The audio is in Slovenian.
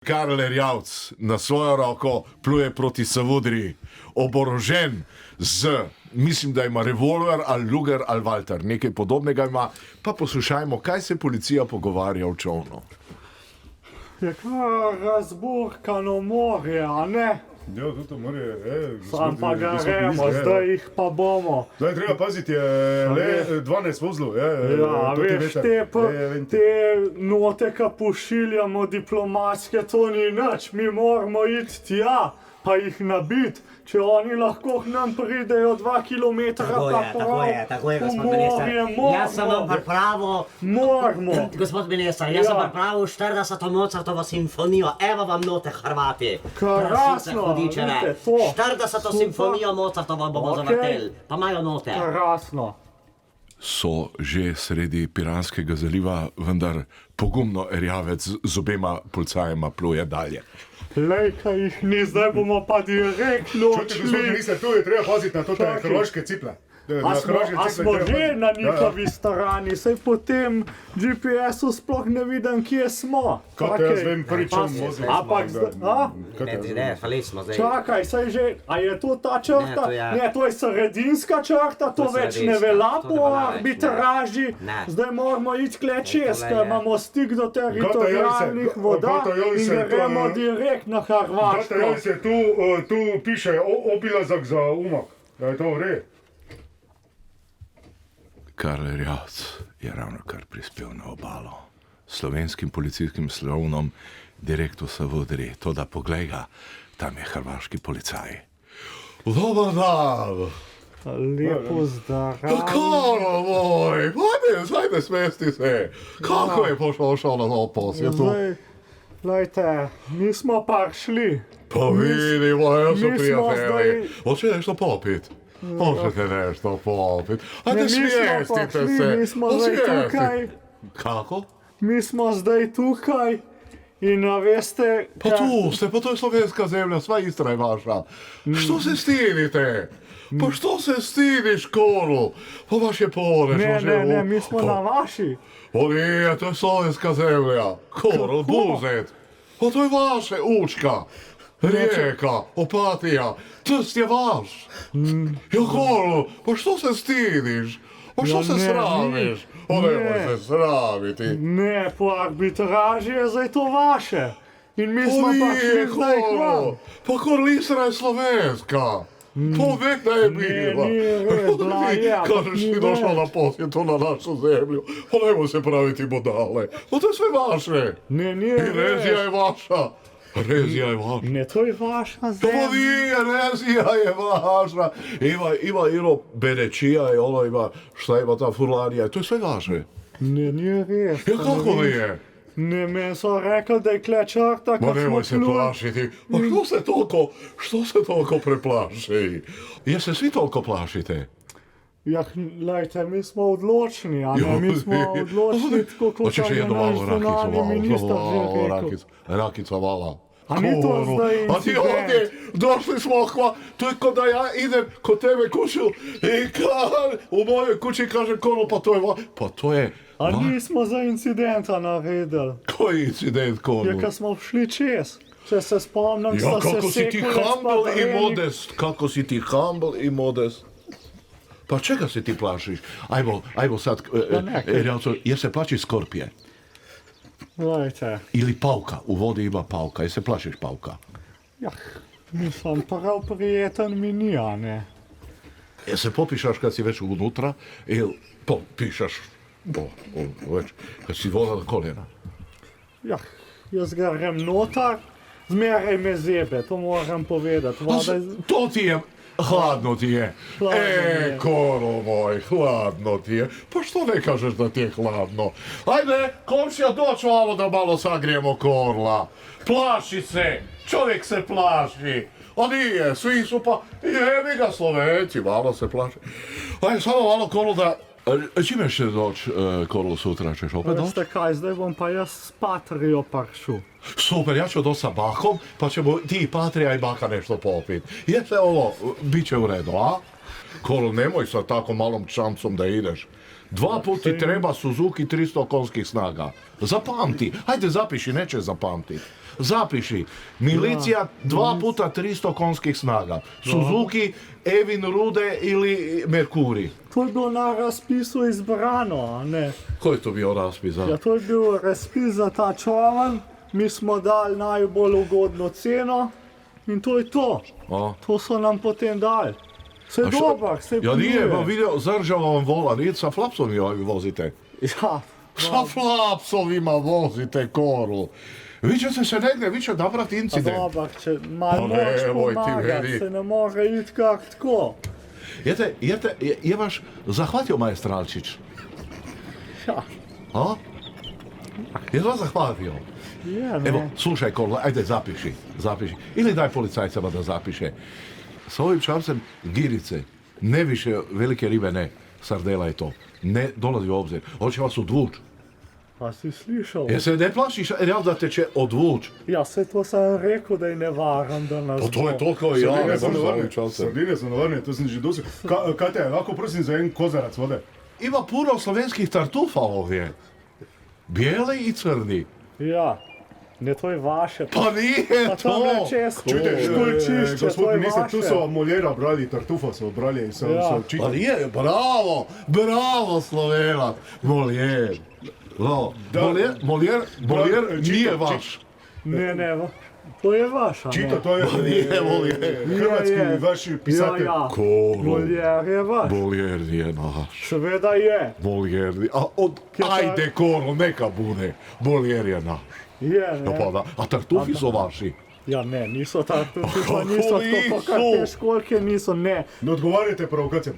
Karel Erjavc na svojo roko pluje proti Savudriji, oborožen z, mislim, da ima revolver ali luger ali valter, nekaj podobnega ima. Pa poslušajmo, kaj se policija pogovarja v čovnu. Je kar razburkano morje, a ne? Ja, to morje, Sam pa ga gremo, zdaj jih pa bomo. Zdaj treba paziti, le 12 vozlov, Ja, veš, te note, ka pošiljamo diplomatske, to ni nič, mi moramo iti tja, pa jih nabiti. Če oni lahko k nam pridejo 2 kilometra, Tako je, gospod minister. Jaz sem vam pripravil, gospod minister, jaz sem pripravil 40. Mozartovo simfonijo, evo vam note, Hrvati. Krasno, hudičeve. vidite to. 40. simfonijo Mozartovo bomo zavrteli, pa imajo note. Krasno. So že sredi Piranskega zaliva, vendar pogumno Erjavec z obema policajema pluje dalje. Lej, kaj jih ni, zdaj bomo pa direktno Čujte, gospod minister, tu je treba paziti na to, da je hrvaške ciple. A smo že na njihovi strani, saj po tem GPS-u sploh ne vidim, kje smo. Kako jaz vem, pričam vozil. Ne, hvali smo zdaj. Čakaj, saj že, a je to ta črta? Ne, to je sredinska črta, to več ne velja po arbitraži. Zdaj moramo iti kle čez, ker imamo stik do teritorijalnih voda in gremo direkt na Hrvaško. Gata, se tu piše obilazak za Umag, da je to v redu. Karel Erjavc je ravno kar prispel na obalo. Slovenskim policijskim slovnom direkt v Savudriji. Toda poglej ga, tam je hrvaški policaj. Dobar dan! Lepo zdrav. Karel moj, ajde smesti se. Kako je šel na to posjetu? Zdaj, lejte, mi smo prišli. Pa vidimo, jaz so mi smo prijatelji. zdaj- Hoče nešto popit? Hočete nešto popit? Ajde Mi smo smestite prišli, se. mi smo zdaj tukaj. Kako? Mi smo zdaj tukaj in a veste... Pa tu ste, pa to je slovenska zemlja, sva Istra je vaša. Što se stidite? Pa što se stidiš, Koru? Pa baš je poreš. Ne, mi smo na vaši. O nije, to je slovenska zemlja. Koru, Buzet. Pa to je vaše, Učka. Rijeka, Opatija, Trst je vaš. Ja, Koru, pa što se stidiš? Pa što se sramiš? O, nemoj se sramiti. Ne, po arbitraži je zdaj to vaše. In mi smo pa šli zdaj k vam. Pa Korlistra je slovenska. Povek da je bila. nije res, bila je, ampak Kažeš ni ti došla več. na posjetu na našu zemlju. Pa nemoj se praviti budale. Pa to je sve vaše. Ne, I nije Rezija res. je vaša. Rezija je vaša. Ne, to je vaša Pa zemlja. nije, Rezija je vaša. Ima Ilo Benečija i ono ima, šta ima ta furlanija. To je sve vaše. Ne, nije res. Ja kako nije? Ne, meni so rekli, da je kle črta, Ma kad smo nemoj se pluli. plašiti. Pa što se toliko preplaši? Jer se svi toliko plašite? Ja, lejte, mi smo odločni, a ne, mi smo odločni, tako kot Hoćeš je jednu naš malu rakicu, zunanji minister že rekel. rakica vala. A ni to zdaj A ti incident? ovdje, došli smo to je ko da ja idem kod tebe kuću i u mojoj kući kaže Koru, pa to je pa to je, A nismo za incidenta naredili. koji incident Koru? Je, kad smo šli čez. Če se spomnim, Ja, sta se kako si ti Sekulec pa humble i Drenik- modest, kako si ti humble i modest. Pa čega se ti plašiš? Ajmo sad, Erjavco, jer se plaši skorpije? Lejte, Ili pauka, u vodi ima pauka, jer se plašiš pauka? ja, nisam prav prijeten mi ni, a ne. Jer se popišaš kad si već unutra, ili popišaš, već, kad si voda na koljena. Ja, jaz grem notar, zmeraj me zebe, to moram povedati. Voda je... To ti je, hladno ti je. Hladno mi je. Koro moj, hladno ti je. Pa što ne kažeš da ti je hladno? Ajde, komšija, doći malo da malo sagrijemo Korla. Plaši se, čovjek se plaši. A nije, svi su pa, jebi ga Slovenci, malo se plaši. Ajde, samo malo Korlu da, čime će doći Korlu sutra, ćeš opet doći? Veste kaj, zdaj bom pa jaz s Patrijo prišel. Super, ja ću doći sa Bahom, pa ćemo ti, Patrija i Baha nešto popit. Jeste ovo, bit će u redu, a? Kolo, nemoj sa tako malom čamcom da ideš. 2 puta treba Suzuki 300 konskih snaga. Zapamti, hajde zapiši, neće zapamtiti. Zapiši, milicija 2 puta 300 konskih snaga. Suzuki, Evin Rude ili Merkuri. To je bilo na razpisu izbrano, a ne? Koji je to bio raspis? Ja, to je bil razpis za ta čovan, mi smo dali najbolj ugodno ceno in to je to. A? To so nam potem dali. Se A što- dobar, se Ja nije, pluje. pa vidio, zaržava vam vola, nije sa flapsom vozite. Ja, Sa flapsovima vozite koru. Vi ćete se negdje, vi će napraviti a incident. dobar, če malo Pa moraš nemoj ti pomagati, meni. se ne more iti kak tako. Je vaš zahvatio maestralčić? Ja, A? Je vas zahvatio? je, Evo, ne. slušaj Korla, ajde zapiši. Ili daj policajcama da zapiše. S ovim čamcem girice, ne više velike ribe, ne. Sardela je to. Ne dolazi u obzir. Hoće vas odvuč. Pa si slišal? Jer se ne plašiš, real da te će odvuč. Ja, se to sam rekao da i ne varam da nas Pa to je bo. toliko i ja, Sardine ne so znam za ovim navarne, čamcem. sardine so navarne, to sem že dosil. Kate, lahko prosim za en kozarac vode? Ima puno slovenskih tartufa ovdje. Bijeli i crni. Ja, ne to je vaše. Pa nije Pa tam to! čez Čujte, školjčišče, gospod to je minister, tu vaše. so Moljera brali, Tartufa so brali in so Ja. Pa čitali. nije, bravo Slovenac, Molière. No, Da. Molière Čito, nije čito. vaš. Ne, to je vaša. Čito, ne. to je Nije Molière. hrvatski Je. vaš pisatelj. Ja, ja. Koro. Molière je vaš. Molière je naš. Seveda je. Molière, Kje pa- ajde Koro, neka bude. Molière je naš. Je, No ne. pa da, a tartufi su vaši. Ja, ne, niso tartufi, pa Kako niso tako, niso? pa kakve školjke niso, ne. Ne odgovarjajte provokacijam.